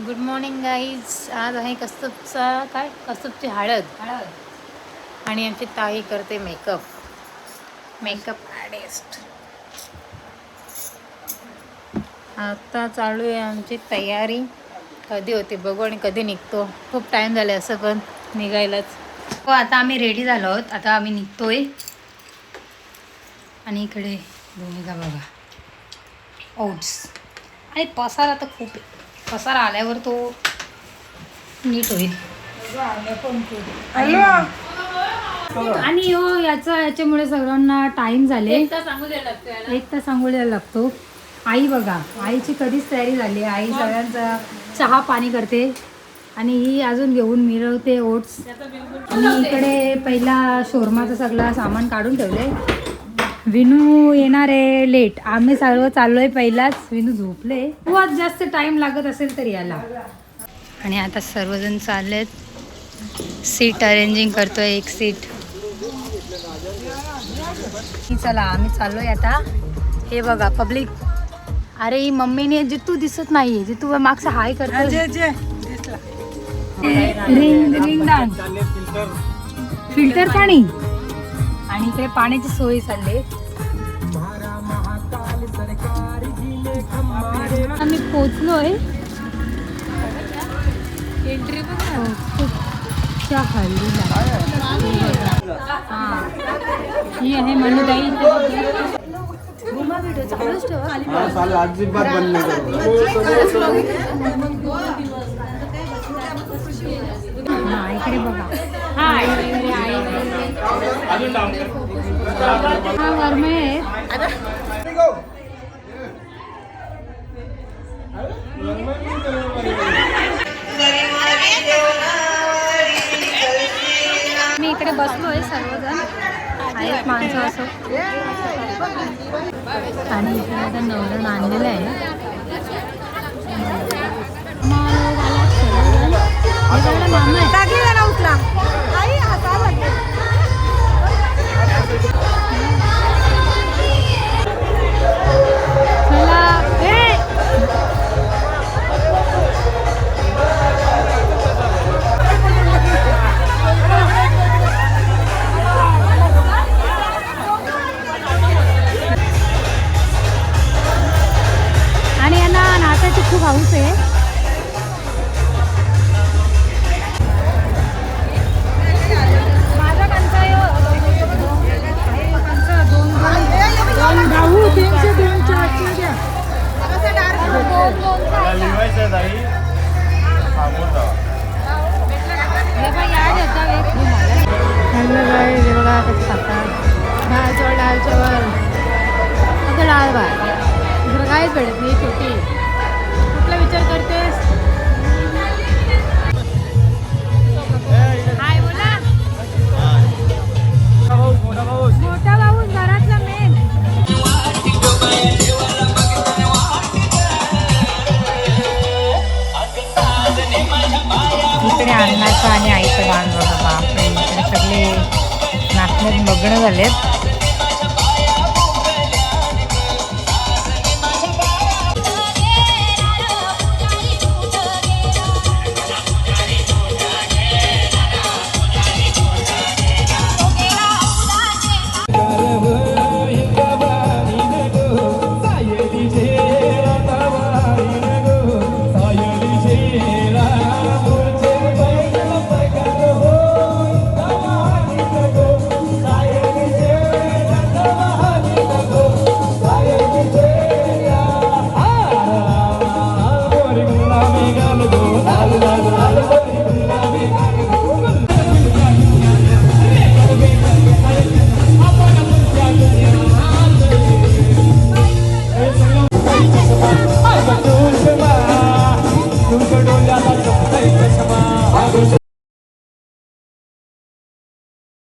Good morning guys. आज आहे कस्तूपची हळद आणि आमची ताई करते मेकअप आर्टिस्ट. आता चालू आहे आमची तयारी. कधी होते बघू आणि कधी निघतो. खूप टाईम झाले असं पण निघायलाच. हो, आता आम्ही रेडी झालो आहोत. आता आम्ही निघतोय. आणि इकडे भूमिका बघा, ओट्स आणि पसारा तर खूप आहे. पसारा आल्यावर तो नीट होईल. आणि हो याच्यामुळे सगळ्यांना टाइम झाले. एक तास सांगू द्यायला लागतो. आई बघा, आईची कधीच तयारी झाली. आई सगळ्यांचा चहा पाणी करते आणि ही अजून घेऊन मिरवते ओट्स. आणि इकडे पहिला शोरमाचं सगळं सामान काढून ठेवले. विनू येणार आहे लेट. आम्ही सर्व चाललोय पहिलाच. विनू झोपले. खूप जास्त टाइम लागत असेल तर याला. आणि आता सर्वजण चाललेत. सीट अरेंजिंग करतोय. एक सीट. चला आम्ही चाललोय आता. हे बघा पब्लिक. अरे ही मम्मीने जितू दिसत नाहीये. जितू मागचा हाय करतो. रिंग डान्स, फिल्टर पाणी आणि इकडे पाण्याची सोय चालली. आम्ही पोचलोय एंट्री कस्तूपच्या हळदीला. ही आहे मनुताई. चालूच ठेवा. इकडे बघा. हा वर्म आहे. मी इकडे बसलोय. सर्वजण आहेत माणसं असो. आणि इकडे आता नवरण आणलेलं आहे. आणि यांना नाचायची खूप हौस आहे. डाळ चावल आता डाळ भात. इकडं काहीच भेटत नाही. छोटी कुठला विचार करतेस? हाय बोला. मोठा भाऊ घरातला मेन. इकडे अण्णाचं आणि आईचं गाणं बघा. बापरे, इकडे सगळे नाचण्यात मग्न झालेत.